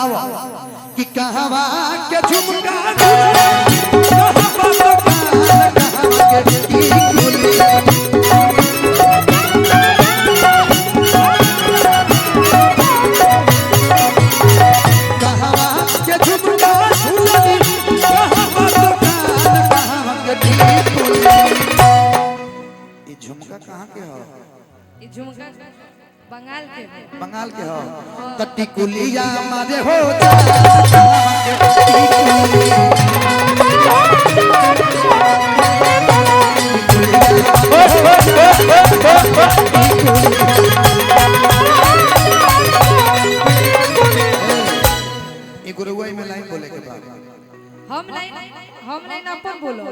आओ कि कहवा के झुमका कहवा के टिकुली कहवा के झुमका झुलनी कहवा के टिकुली। ये झुमका कहाँ के हो? ये झुमका बंगाल के हो तो टिकुलिया मारे हो गुरुवाई में लाइन बोले के बाद हम लाइन अपन बोलो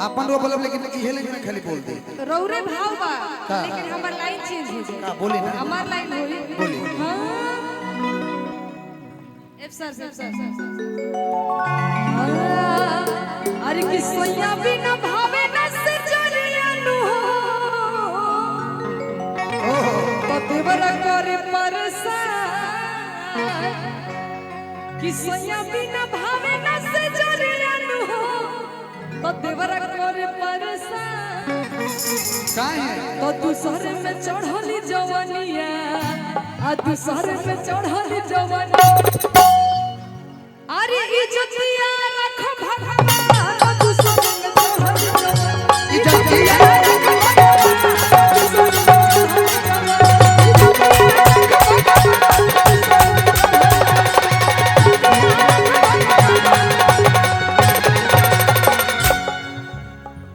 अपन रो बोलब लेकिन इहे लाइन में खाली बोल दे रौरे भाव बा लेकिन हमर लाइन चेंज हो जाए। का बोली ना हमार लाइन होई बोली हां एफ सर अरे कि सोया बिना भावे न से चलियानु हो तो देवर करे परसान कि सोया बिना भावे न से चलियानु हो तो देवर करे परसान काहे तो दूसर में चढ़ली जवानिया आ दूसर में चढ़ली जवानिया अरे इज्जतिया रख भगवान दूसर में चढ़ली जवानिया इज्जतिया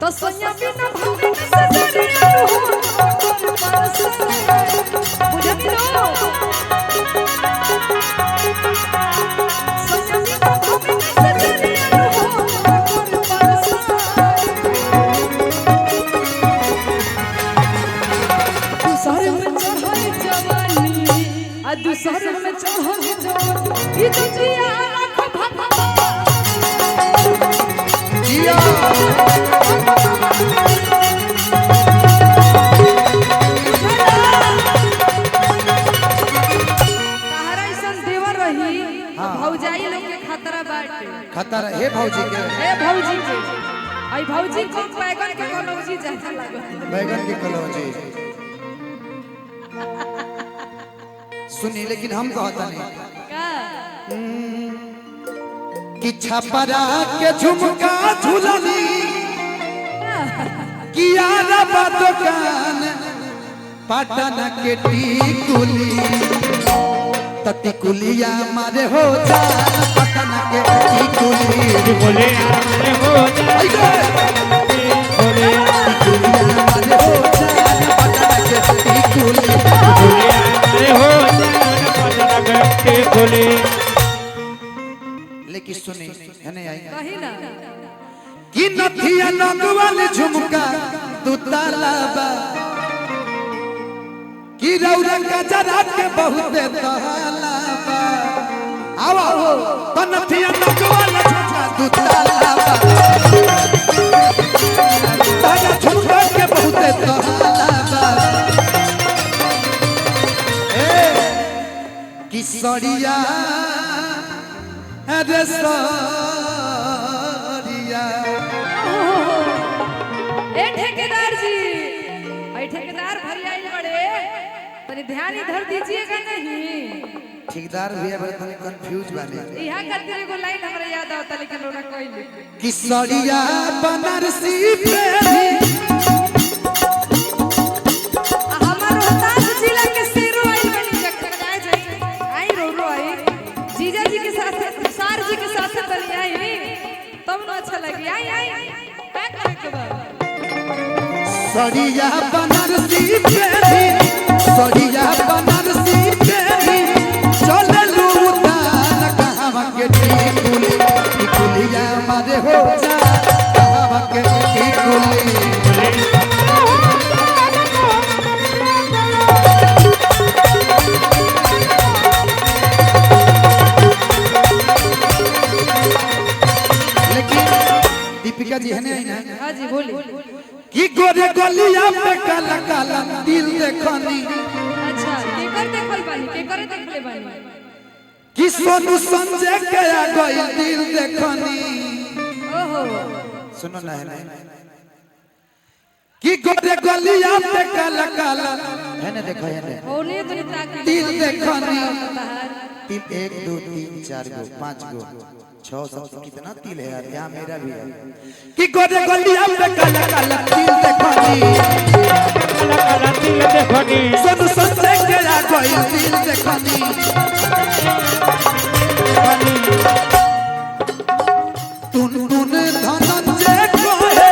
तो सोनिया बिना भावे से जरिया हो बुझे लो सोनिया बिना भावे से जरिया हो दूसर में चढ़ाई जवानी आ दूसर में चढ़ाई जवानी इज्जतिया रख भगवान जिया भौजाई लोग के खतरा बाटे खतरा हे भौजी के आई भौजी को बैगन के कलौजी जैसा लागत बैगन के कलौजी सुनी लेकिन हम कहता नहीं का कि छपरा के झुमका झुलनी किया रबा दुकान पटन के टिकुली टिकुलिया मारे हो जान पटन के टिकुली बोले मारे हो जान बोले टिकुलिया मारे हो जान पटन के टिकुली बोले मारे हो जान पटन के टिकुली। लेकिन सुनी नहीं आई कही ना कि नथिया नगवाल झुमका तू तालाबा कि रौरा का जरा के बहुत तहलाबा आओ तो नथिया नगवाल झुमका तू तालाबा तारा झुमका के बहुत तहलाबा ए कि सड़िया अरे सरिया ए ठेकेदार जी आई ठेकेदार भरी आइल बड़े तनी ध्यान इधर दीजिएगा नहीं ठेकेदार भैया बड़े तनी कंफ्यूज बानी यहां खातिर एगो लाइन हमरा याद आवता लेकिन रोना कोई नहीं कि सरिया बनारसी पेरी हमार रोहतास जिला के शेरो आइल बनी जगजाए जाई आई रो आई जीजा जी के साथ सार जी के साथ तनी आई तब ना अच्छा लगी आई का करे के बा सरिया बनारसी पेरी सरिया बनारसी पेरी चललू तान कहवा के टिकुली टिकुलिया मारे हो जा कहवा के टिकुली दीपिका जी है ना हां जी बोली कि गोरे गलिया पे काला काला दिल देखनी अच्छा केकर देखल बानी केकर देखले बानी कि कि सोनू संजय के आ गई दिल देखनी ओहो सुनो ना है कि गोरे गलिया पे काला काला है ना देखो है ना होने तो नहीं ताकि दिल देखनी तिल 1 2 3 4 गो 5 गो 6 7 कितना तिल है यार यहाँ मेरा भी है कि गोरे गलिया पे काला काला दिल देखनी काला काला तिल देखनी सोनू संजय के आ गई दिल देखनी टुन टुन धनंजय कहे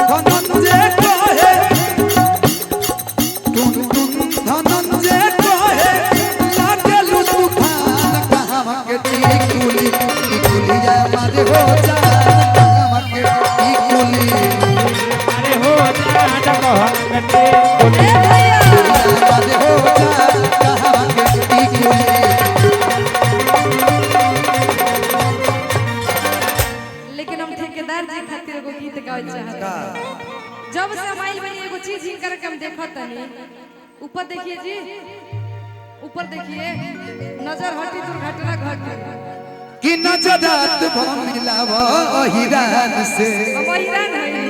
धनंजय कहे टुन टुन धनंजय कहे लागलू तूफान कहां के टिकुली टिकुली जाय मारे हो जा कहां के टिकुली अरे हो जा कहो कटे बोले मारे हो जा कहां के टिकुली लेकिन हम ठेकेदार जी खातिर एगो गीत गावे चाहता जब से माइल में एगो चीज ही करके हम देखत तनी ऊपर देखिए जी ऊपर देखिए नजर हटी दुर्घटना घट कि नजरात मिलाव हिरान से हम हिरान है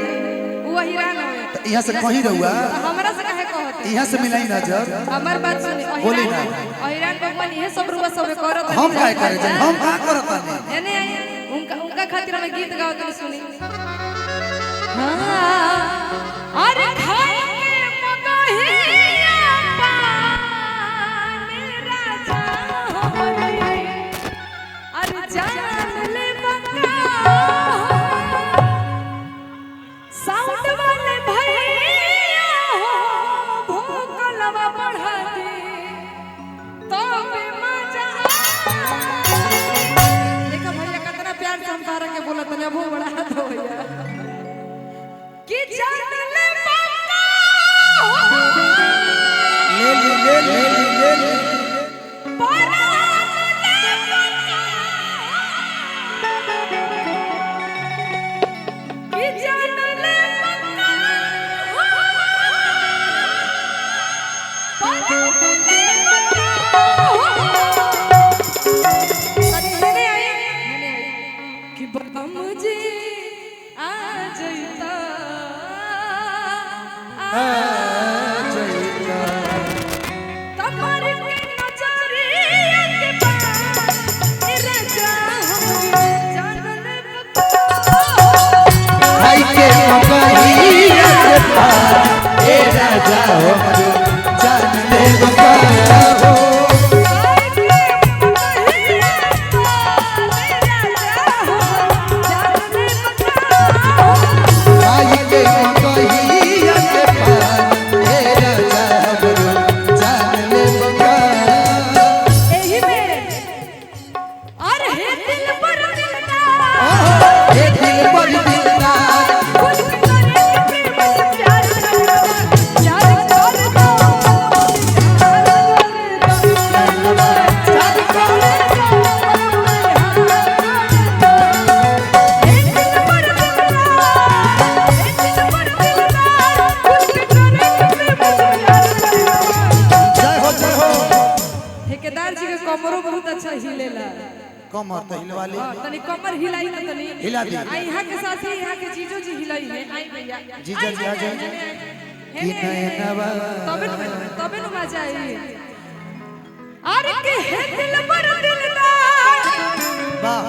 वो हिरान है यहाँ से कहीं रहुआ हमरा से काहे कहत यहाँ से मिलाई नजर हमार बात सुनी बोली ना। हिरान भगवान ये सब रुआ सब करत हम काय करे जाए हम का करत नहीं एने आई उनका खातिर हम गीत गाओ तनी सुनी हां अरे खाएंगे मगहिया पान राजा हमरे अरे जान ले बका साउंड वाले भैया हो भूकलवा बढ़ा दे तबे मजा देखो भैया कितना प्यार से हम तारा के बोला तने वो बड़ा हाथ हो भैया कि जान ले बका ले कि जान ले बका कि बता मुझे आ जाता कमर के नजरिया के पास राजा हमरे जान ले भाई के मगहिया के पास ए राजा हो जान ले बका हो भाई के मगहिया के पास ए राजा हो जान ले बका एही में अरे हे दिल पर दिलदार ए दिल पर दिलदार कुछ करे के प्रेम से प्यार करना प्यार कर दो चाँद को जय हो ठेकेदार जी के कमरो बहुत अच्छा हिलेला कमर तो हिलवाली तनी कमर हिलाई त तनी हिला दी। आई यहाँ के साथ ही यहाँ के जीजो जी हिलाई है आई भैया जीजा जी आ जाओ। कि नयनवा तबे न मजा आई अरे के है दिल पर दिलदार वाह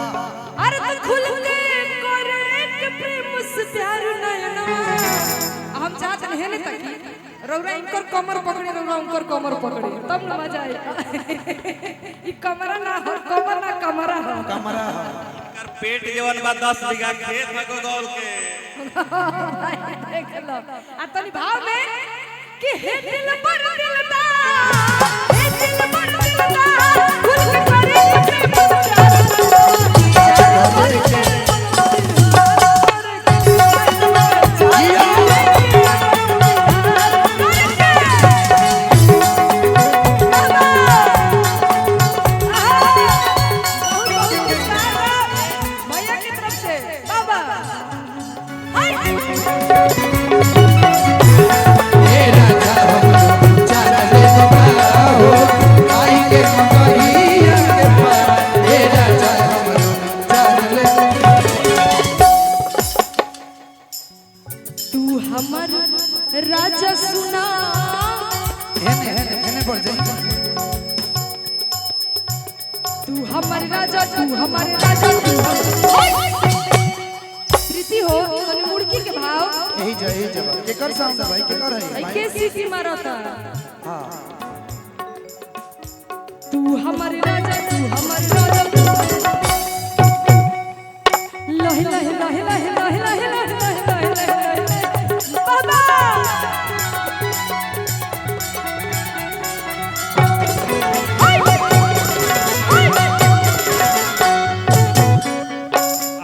अरे तो खुल के करे के प्रेम से प्यार नयनवा हम चाहत है ने तक रौरा इनकर कमर पकड़े रौरा उनकर कमर पकड़े तब न मजा आई ई कमरा ना हो कमर ना कमरा हो कमरा कर पेट जवन बा 10 बीघा खेत में गोदौल के देख लो आ तनी भाव में कि हे दिल पर दिलदार हे दिल पर दिलदार खुल के करे के प्रेम से भैया की तरफ से बाबा ए राजा हो जान ले बका हो भाई तू हमारे राजा तू हमारे राजा प्रीति हो तनी मुड़की के भाव यही जवाब केकर साउंड है भाई केकर है आई के सीटी मारता हां तू हमारे राजा तू हमारे राजा लहे लहे लहे लहे लहे लहे लहे बाबा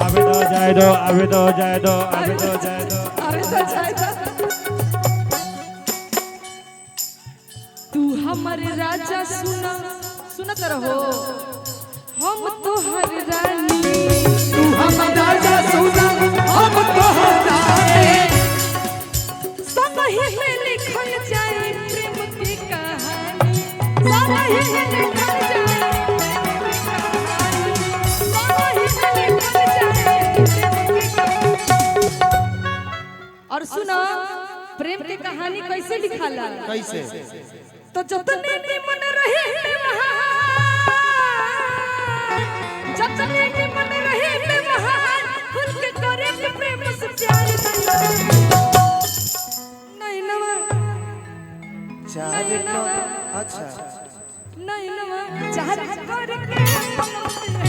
अबे तो जाए दो अरे तो जाए दो तू हमारे राजा सुना सुनत रहो हम तो हर रानी तू हम राजा सुना हम तोहर रानी सब ही में लिखल जाए प्रेम की कहानी सब ही में लिखल जाए और सुनो प्रेम की कहानी कैसे लिखाला कैसे तो जतने निमन रहे जतने निमन रहे खुल के करे के प्रेम से प्यार नहीं नवा चाहत तो अच्छा नहीं नवा चाहत कर के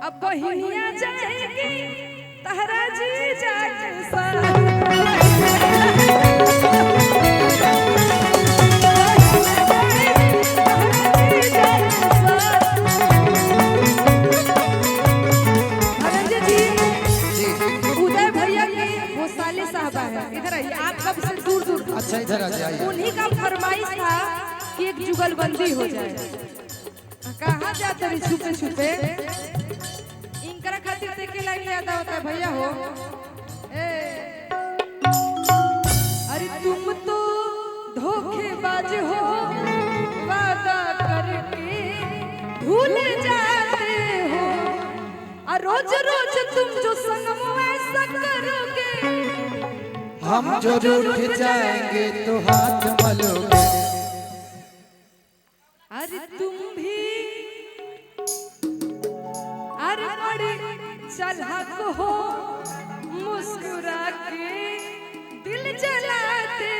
अब बहिनिया जाएगी तहरा जी जाके उदय भैया के वो साले साहबा है इधर आइए आप कब से दूर दूर अच्छा इधर आ जाइए उन्हीं का फरमाइश था कि एक जुगलबंदी हो जाए कहाँ जाते रही छुपे छुपे इनकरा खातिर देखे लाइन याद होता है भैया हो ए अरे तुम तो धोखेबाज हो वादा करके भूल जाते हो और रोज रोज तुम जो सनम ऐसा करोगे हम जो रूठ जाएंगे तो हाथ मलोगे अरे तुम भी अरे बड़े चालाक हो मुस्कुरा के दिल जलाते